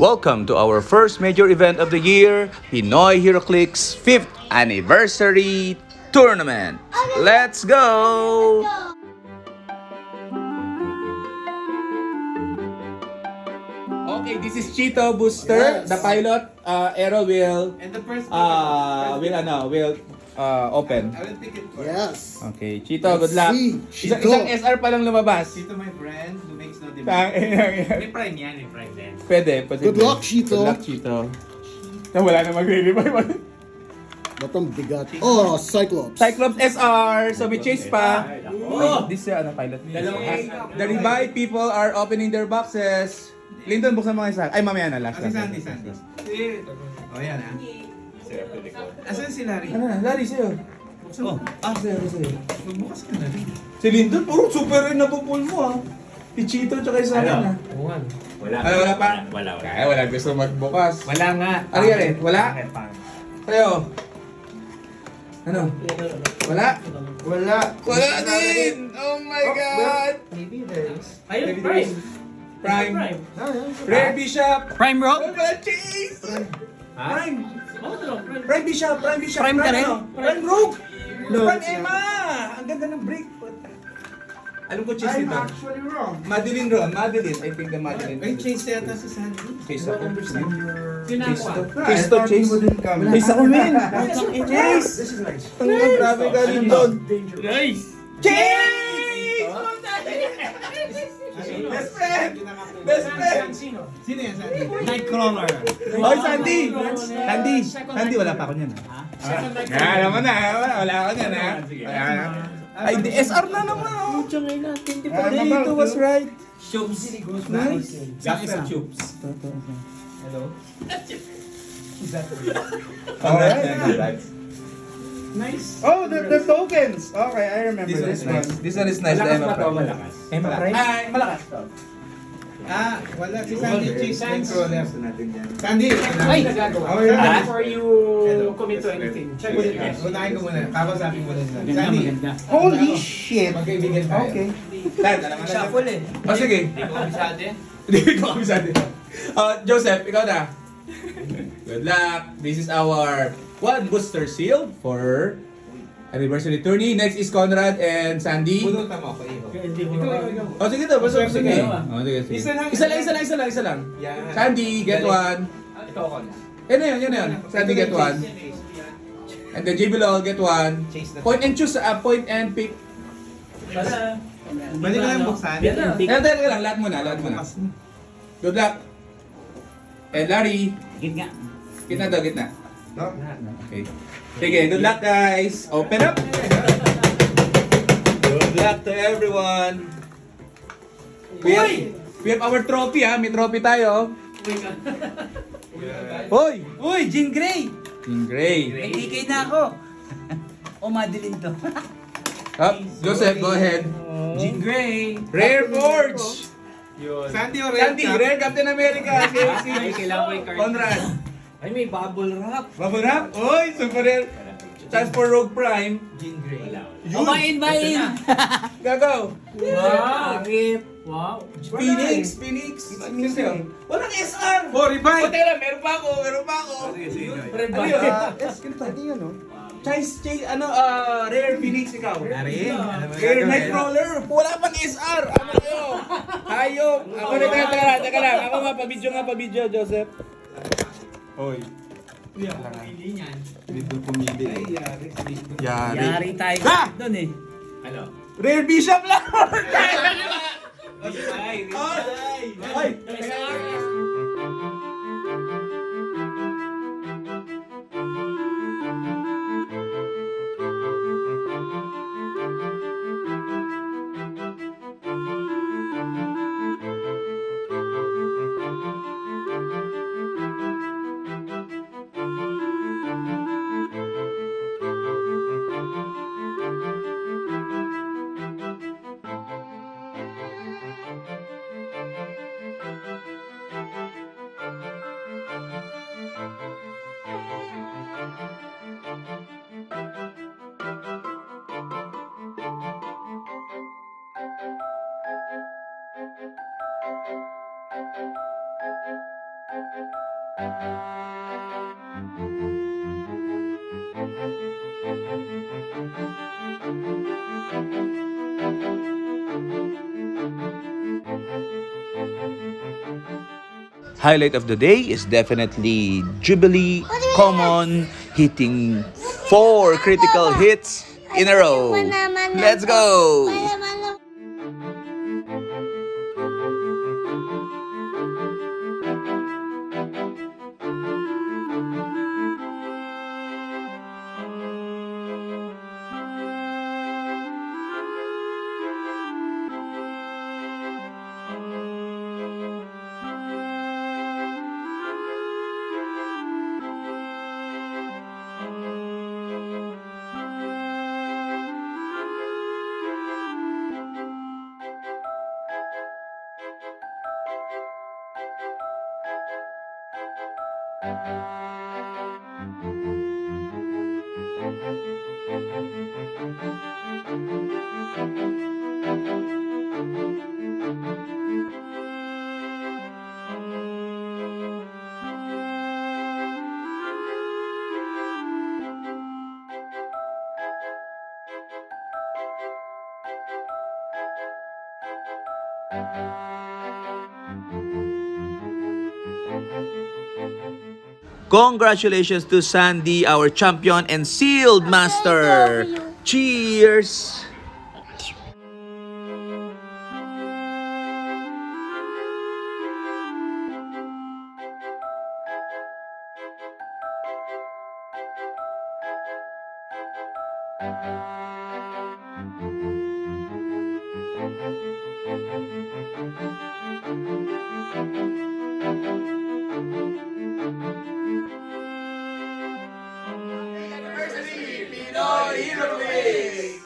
Welcome to our first major event of the year, Pinoy Heroclix 5th Anniversary Tournament. Let's go! Okay, this is Chito Booster, the pilot. Aero will And the first open. I will pick it first. Yes. Okay, Chito, good luck. Chito. Isang SR pa lang lumabas. Chito, my friend, who makes no demand. May prime yan, may prime din. Pwede. Good luck, Chito. Good luck, Chito. Wala na magre-revive. Batang bigat. Oh, Cyclops. Cyclops SR, so may chase pa. Oh, this is pilot. The revived people are opening their boxes. Lyndon, buksan mo isa. Ay, mamaya na, last. Sandy. Oh, yan ha. Asan si Larry? Ano na, Larry, sa'yo. Sa'yo. Magbukas ka na rin. Si Lyndon, puro super rin napupul mo ah. Si Chito, tsaka isa akin ah. Wala. Ay, wala pa? Wala. Ay, wala gusto magbukas. Wala nga. Ari, wala? Sa'yo. Ano? Wala? Wala. Wala din! Oh my God! Maybe there's... Ayun, Prime. Prime. Rare Bishop. Prime Rock? Wala, chase! Prime. Prime. Prime Bishop. Prime ka rin? Prime Rogue. No. Prime Emma. Ang ganda ng break. Alam ko chase I'm ito. actually wrong. Madeline Ron. Madeline. I think the Madeline. May chase yata si Sandy. Chase ako. Chase to. Ginagawa. Chase to. Chase. Chase ako, men. Chase. This is nice. Ang grabe ka rin doon. Nice! Chase! Best friend! Best friend! Sino yan, Sandy? Nightcrawler. Oy, Sandy! Sandy, wala pa ako niyan. Alam mo na, wala ako niyan ha. Ay, di SR na naman oh. Dito was right. Shoops. Nice. Gangster Shoops. Hello? Alright. Nice. Oh, the tokens. Okay, I remember this one. This one is nice. Malakas the ba to? Emma Malakas. Emma Prime? Ay, malakas to. Wala si Sandy. Chase Thanks. controller. Sandy! Ay, nagagawa. Oh, yun. Before you commit to anything, check with your Unahin ko muna. Kakasapin mo na sila. Maganda, Sandy! maganda. Holy shit. Magkaibigan tayo. Okay. Dad, alam mo na. Shuffle eh. Oh, sige. Hindi ko kabisado eh. Hindi ko kabisado. Joseph, ikaw na. Good luck. This is our one booster seal for anniversary tourney. Next is Conrad and Sandy. Bunutan mo ako, iho. Hindi mo Oh, sige to. Basta Swerte sige. kayo, ah. Oh, sige, sige. Isa lang. Isa lang. Yan. Sandy, get one. Ikaw ko na. Yan na yun. Sandy, get one. And then JB Lol, get one. Chase na. Point and choose, point and pick. Basta. Balik ka lang buksan. Yan na. Teka lang, lahat muna. Good luck. And Larry, Gitna. gitna. No? Okay. Sige, good luck guys. Open up. Good luck to everyone. We have our trophy ha. May trophy tayo. Hoy! Uy, Jean Grey! Team Gray. May DK na ako. O Madeline to. Joseph, go ahead. Jean Grey! Rare Forge. Sandy o Red Sandy, Cap? Rare Captain America. Ay, kailangan ko yung card. Conrad. Ay, may bubble wrap. Bubble Wrap. Oy, super rare. Chance for Rogue Prime. Jean Grey. O, bain! Gagaw. Wow! Wow! Phoenix. Walang SR. Oh, revive! Teka lang, meron pa ako. Sige. Ano yun? Chase, Rare Phoenix ikaw. Ari? Rare Nightcrawler. Wala pang SR. Ano yun? Hayop. Ako na, teka lang. Ako nga, pabidyo, Joseph. Oy. Pili niyan. Dito pumili. Yari. Yari tayo doon eh. Ano? Rare Bishop lang. Ay! Ay. Highlight of the day is definitely Jubilee Common hitting 4 critical hits in a row. Let's go! Congratulations to Sandy, our champion and sealed master. Cheers! Pinoy Heroclix!